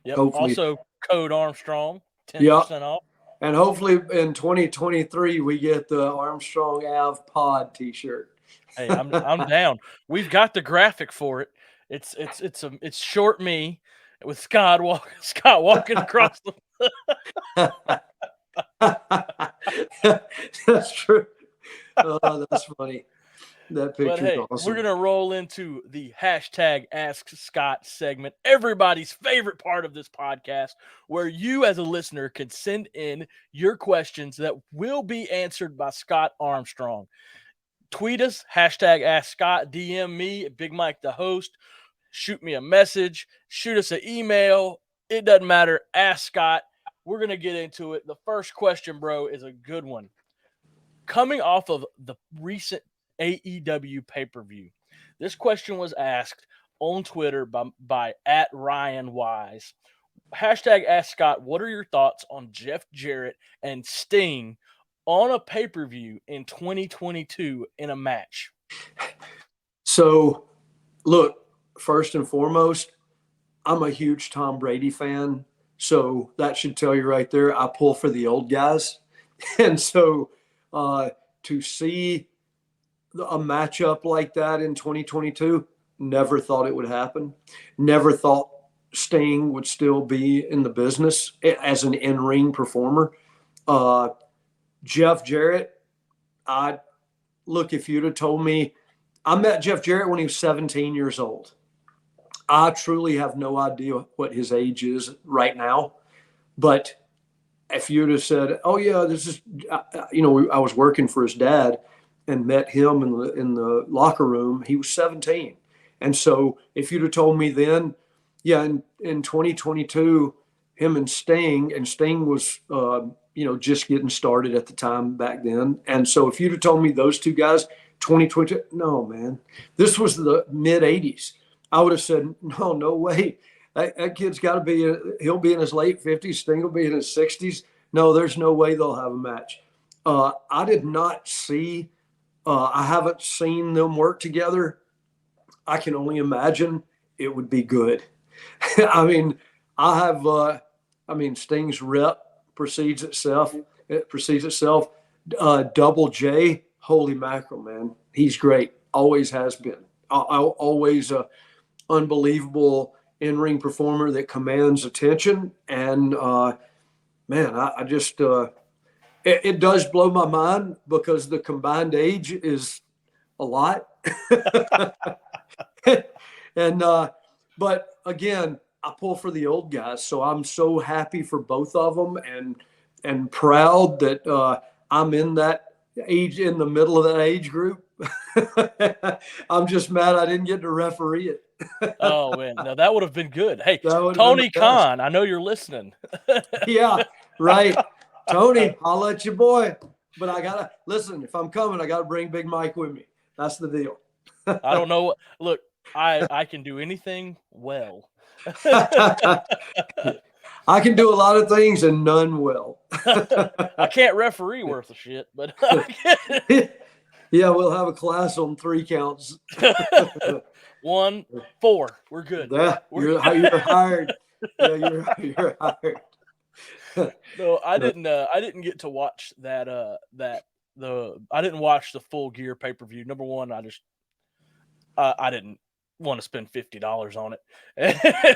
Yep. Hopefully, also, code Armstrong, 10% off. And hopefully in 2023 we get the Armstrong Ave Pod T-shirt. Hey, I'm down. We've got the graphic for it. It's short me with Scott walking across the. That's true. Oh, that's funny. That picture's awesome. We're gonna roll into the hashtag Ask Scott segment, everybody's favorite part of this podcast, where you as a listener can send in your questions that will be answered by Scott Armstrong. Tweet us, hashtag Ask Scott, DM me, Big Mike the host, shoot me a message, shoot us an email. It doesn't matter. Ask Scott. We're going to get into it. The first question, bro, is a good one. Coming off of the recent AEW pay-per-view, this question was asked on Twitter by @RyanWise. Hashtag Ask Scott, what are your thoughts on Jeff Jarrett and Sting on a pay-per-view in 2022 in a match? So, look, first and foremost, I'm a huge Tom Brady fan. So that should tell you right there, I pull for the old guys. And so to see a matchup like that in 2022, never thought it would happen. Never thought Sting would still be in the business as an in-ring performer. Jeff Jarrett, if you'd have told me, I met Jeff Jarrett when he was 17 years old. I truly have no idea what his age is right now. But if you'd have said, oh, yeah, this is, I was working for his dad and met him in the locker room, he was 17. And so if you'd have told me then, in 2022, him and Sting was, just getting started at the time back then. And so if you'd have told me those two guys, 2020, no, man, this was the mid 80s. I would have said, no way. That kid's got to be, he'll be in his late 50s. Sting will be in his 60s. No, there's no way they'll have a match. I did not see, I haven't seen them work together. I can only imagine it would be good. I mean, Sting's rep precedes itself. It precedes itself. Double J, holy mackerel, man. He's great. Always has been. Always unbelievable in-ring performer that commands attention. And I just it does blow my mind because the combined age is a lot. And but again, I pull for the old guys, so I'm so happy for both of them and proud that I'm in that age, in the middle of that age group. I'm just mad I didn't get to referee it. Oh, man. No, that would have been good. Hey, Tony Khan, I know you're listening. Yeah, right. Tony, I'll let you boy. But I got to listen. If I'm coming, I got to bring Big Mike with me. That's the deal. I don't know. Look, I can do anything well. I can do a lot of things and none well. I can't referee worth a shit, but yeah, we'll have a class on 3 counts. 1, 4. We're good. You're hired. Yeah, you're hired. No, I didn't get to watch that. I didn't watch the Full Gear pay-per-view. Number one, I didn't want to spend $50 on it.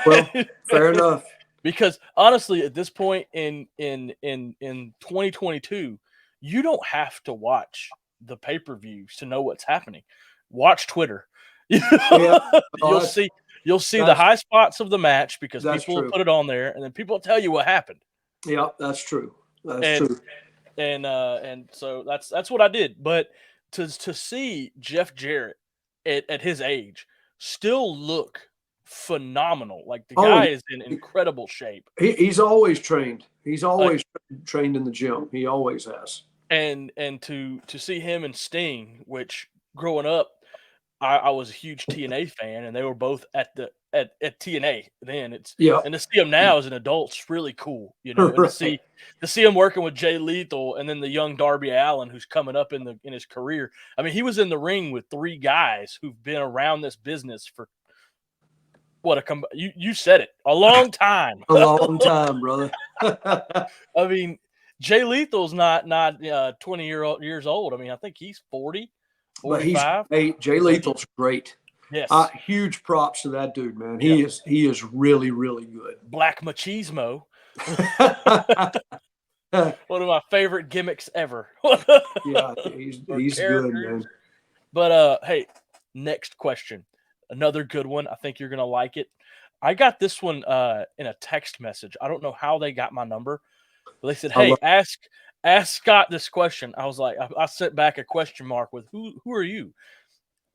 Well, fair enough. Because honestly, at this point in 2022, you don't have to watch the pay-per-views to know what's happening. Watch Twitter. You'll see the high spots of the match because people will put it on there, and then people will tell you what happened. Yeah, that's true. That's true. And so that's what I did. But to see Jeff Jarrett at his age still look phenomenal. Like the guy is in incredible shape. He's always trained. He's always trained in the gym. He always has. And to see him and Sting, which growing up, I was a huge TNA fan, and they were both at at TNA. Then Yeah. and to see him now as an adult is really cool, you know. And Right. to see him working with Jay Lethal and then the young Darby Allin who's coming up in his career. I mean, he was in the ring with three guys who've been around this business for you said it, a long time. A long time, brother. I mean, Jay Lethal's not 20 years old. I mean, I think he's 40, But 45. Jay But Lethal's great. yes, Huge props to that dude, man. yeah, He is really, really good. Black Machismo. One of my favorite gimmicks ever. Yeah, Or he's good, characters. man. But hey, next question. Another good one. I think you're gonna like it. I got this one in a text message. I don't know how they got my number, but they said, I "Hey, love ask Scott this question." I was like, I sent back a question mark with who are you?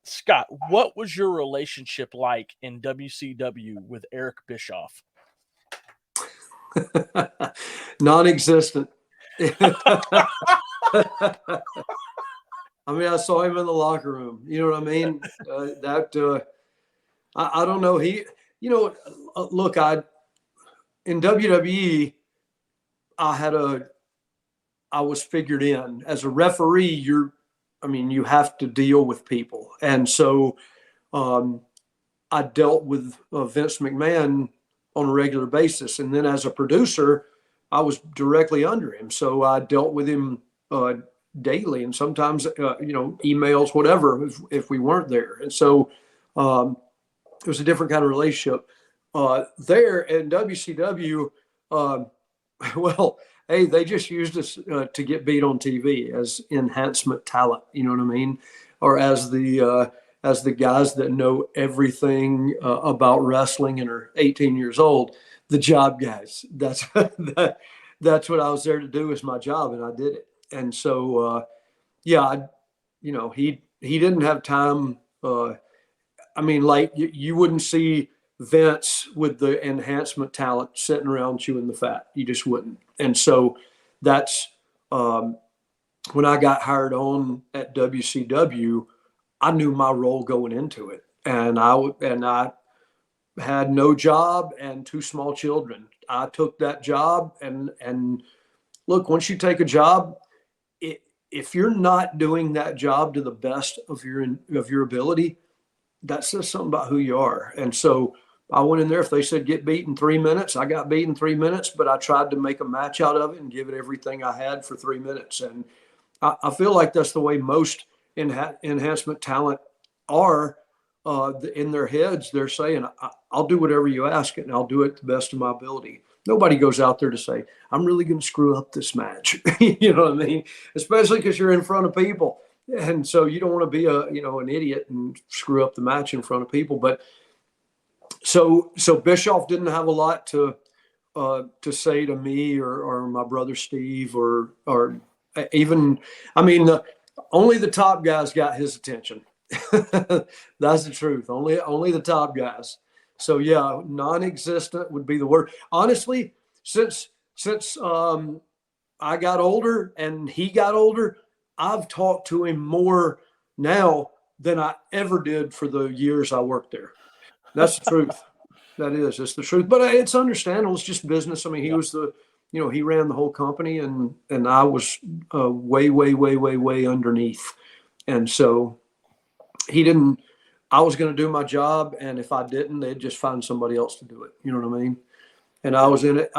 Scott, what was your relationship like in WCW with Eric Bischoff? non-existent. I mean, I saw him in the locker room. You know what I mean? I don't know. Look, in WWE, I was figured in as a referee. You have to deal with people, and so I dealt with Vince McMahon on a regular basis, and then as a producer, I was directly under him, so I dealt with him daily, and sometimes emails, whatever, if we weren't there, and so it was a different kind of relationship there in WCW. Well, hey, they just used us to get beat on TV as enhancement talent. You know what I mean? Or as the guys that know everything about wrestling and are 18 years old, the job guys. That's what I was there to do, is my job, and I did it. And so, he didn't have time. Like you wouldn't see Vince with the enhancement talent sitting around chewing the fat. You just wouldn't. And so that's when I got hired on at WCW, I knew my role going into it, and I had no job and two small children. I took that job, and look, once you take a job, if you're not doing that job to the best of your ability, that says something about who you are. And so I went in there. If they said get beat in 3 minutes, I got beat in 3 minutes, but I tried to make a match out of it and give it everything I had for 3 minutes. And I feel like that's the way most enhancement talent are in their heads. They're saying, I'll do whatever you ask, and I'll do it to the best of my ability. Nobody goes out there to say, I'm really going to screw up this match. You know what I mean? Especially because you're in front of people. And so you don't want to be an idiot and screw up the match in front of people. But so Bischoff didn't have a lot to say to me or my brother Steve or even, only the top guys got his attention. That's the truth. Only the top guys. So yeah, non-existent would be the word. Honestly, since I got older and he got older, I've talked to him more now than I ever did for the years I worked there. That's the truth. It's the truth. But it's understandable. It's just business. I mean, he was he ran the whole company, and I was way, way, way, way, way underneath. And so I was going to do my job. And if I didn't, they'd just find somebody else to do it. You know what I mean? And I was in it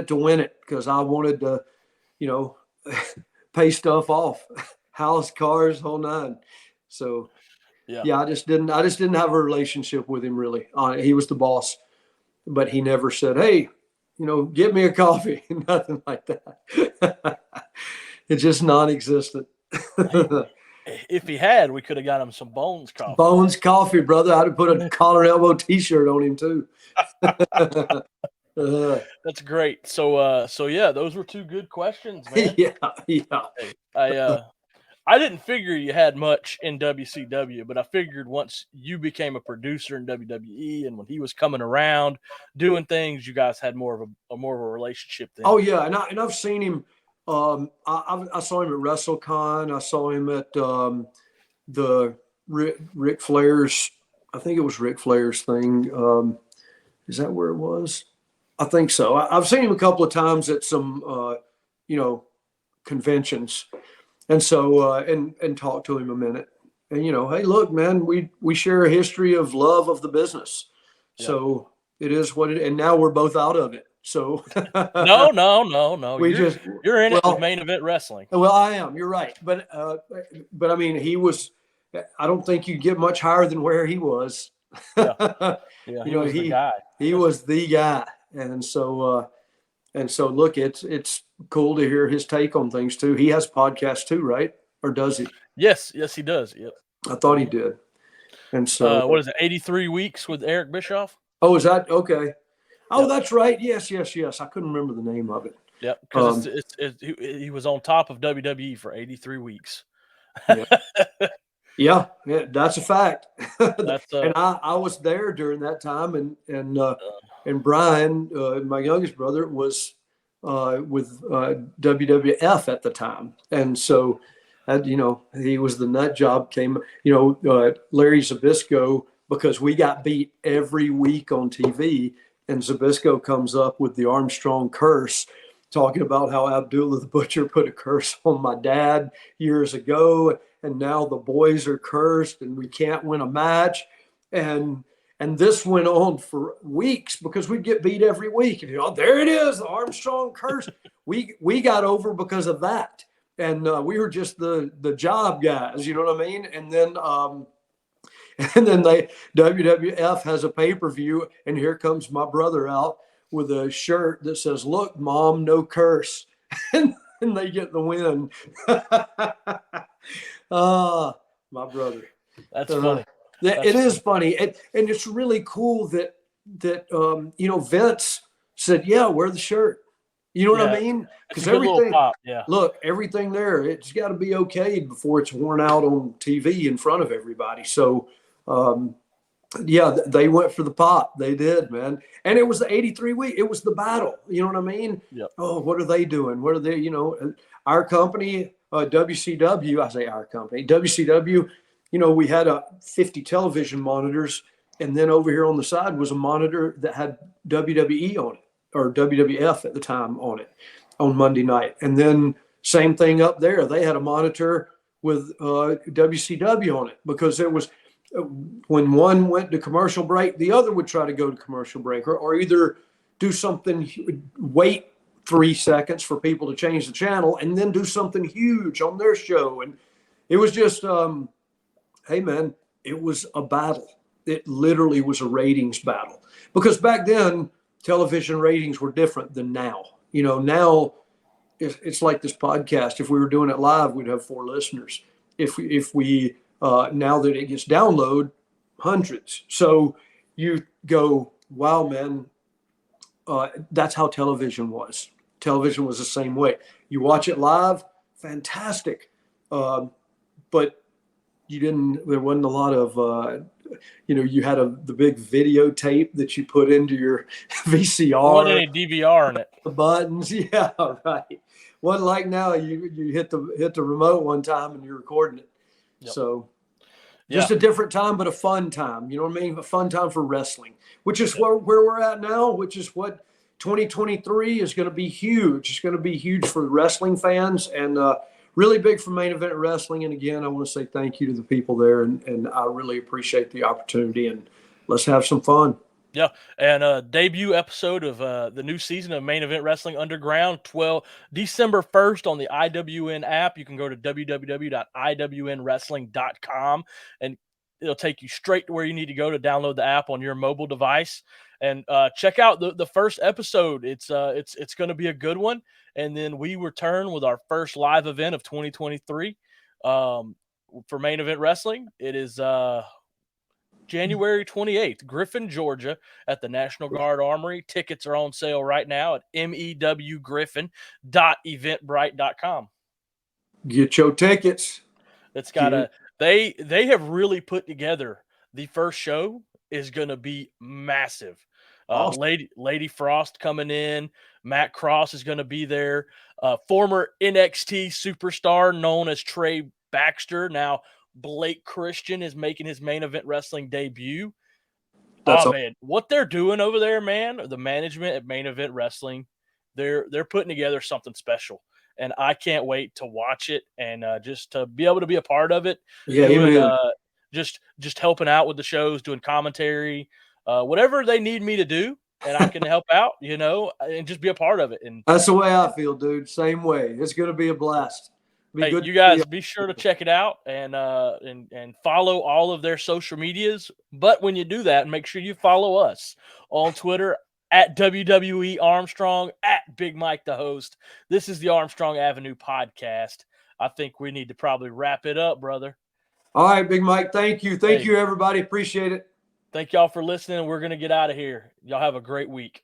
to win it, because I wanted to, pay stuff off, house, cars, whole nine. So yeah, I just didn't have a relationship with him really. He was the boss, but he never said, hey, get me a coffee. Nothing like that. It's just non-existent. If he had, we could have got him some Bones coffee. Bones coffee, brother. I'd have put a collar and elbow T-shirt on him too. That's great. So yeah, those were two good questions, man. Yeah. Hey, I didn't figure you had much in WCW, but I figured once you became a producer in WWE and when he was coming around doing things, you guys had more of a relationship then. Oh yeah, and I've seen him. I saw him at WrestleCon. I saw him at the Ric Flair's I think it was Ric Flair's thing. Is that where it was? I think so. I've seen him a couple of times at some, conventions, and so and talked to him a minute. And hey, look, man, we share a history of love of the business, Yeah. so it is what it. And now we're both out of it, so No. we just You're in it with well, Main Event Wrestling. well, I am. You're right, but I mean, he was. I don't think you get much higher than where he was. Yeah. Yeah, he was the guy. He was the guy, and so look, it's cool to hear his take on things too. He has podcasts too, right? Or does he? Yes, he does. Yep. I thought he did. And so What is it? 83 weeks with Eric Bischoff. oh, is that okay? Oh, Yep. that's right. Yes. I couldn't remember the name of it. Yep, because he was on top of WWE for 83 weeks. Yeah, that's a fact. That's and I was there during that time, and Brian, my youngest brother, was with WWF at the time, and so he was the nut job. Came Larry Zbyszko, because we got beat every week on TV, and Zbyszko comes up with the Armstrong curse, talking about how Abdullah the Butcher put a curse on my dad years ago, and now the boys are cursed and we can't win a match. And this went on for weeks because we'd get beat every week. And there it is, the Armstrong curse. we got over because of that. And we were just the job guys, you know what I mean? And then WWF has a pay-per-view, and here comes my brother out with a shirt that says, "Look, Mom, no curse," and they get the win. My brother. That's funny. It is funny, and it's really cool that Vince said, "Yeah, wear the shirt." You know what I mean? Because everything, pop, look, everything there, it's got to be okayed before it's worn out on TV in front of everybody. So, they went for the pop. They did, man. And it was the 83 week. It was the battle. You know what I mean? Yep. Oh, what are they doing? What are they, our company, WCW, I say our company, WCW, we had 50 television monitors. And then over here on the side was a monitor that had WWE on it, or WWF at the time on it, on Monday night. And then same thing up there. They had a monitor with WCW on it, because there was, when one went to commercial break, the other would try to go to commercial break, or either do something, wait 3 seconds for people to change the channel, and then do something huge on their show. And it was just, hey man, it was a battle. It literally was a ratings battle, because back then television ratings were different than now. Now it's like this podcast. If we were doing it live, we'd have 4 listeners. If we now that it gets download, hundreds. So you go, wow, man, that's how television was. Television was the same way. You watch it live, fantastic. But there wasn't a lot of, you had the big videotape that you put into your VCR. There wasn't any DVR in it. The buttons, yeah, right. Wasn't like now. You hit the remote one time and you're recording it. Yep. So just a different time, but a fun time. You know what I mean? A fun time for wrestling, which is where we're at now, which is what 2023 is going to be huge. It's going to be huge for wrestling fans, and really big for Main Event Wrestling. And again, I want to say thank you to the people there, and I really appreciate the opportunity, and let's have some fun. Yeah, and debut episode of the new season of Main Event Wrestling Underground, December 1st on the IWN app. You can go to www.iwnwrestling.com, and it'll take you straight to where you need to go to download the app on your mobile device. And check out the first episode. It's going to be a good one. And then we return with our first live event of 2023 for Main Event Wrestling. It is January 28th, Griffin, Georgia, at the National Guard Armory. Tickets are on sale right now at mewgriffin.eventbrite.com. Get your tickets. It's got they have really put together. The first show is going to be massive. Awesome. Lady Frost coming in. Matt Cross is going to be there. Former NXT superstar known as Trey Baxter, now Blake Christian is making his main event wrestling debut. That's Man, what they're doing over there, man, the management at Main Event Wrestling, they're putting together something special. And I can't wait to watch it and just to be able to be a part of it. Yeah, doing amen. Just helping out with the shows, doing commentary, whatever they need me to do, and I can help out, and just be a part of it. And That's the way I feel, dude. Same way. It's going to be a blast. Be hey, good you to see guys be sure to check it out and follow all of their social medias. But when you do that, make sure you follow us on Twitter at WWE Armstrong, at Big Mike the host. This is the Armstrong Avenue podcast. I think we need to probably wrap it up, brother. All right, Big Mike. Thank you. Thank Hey. you, everybody. Appreciate it. Thank y'all for listening. We're going to get out of here. Y'all have a great week.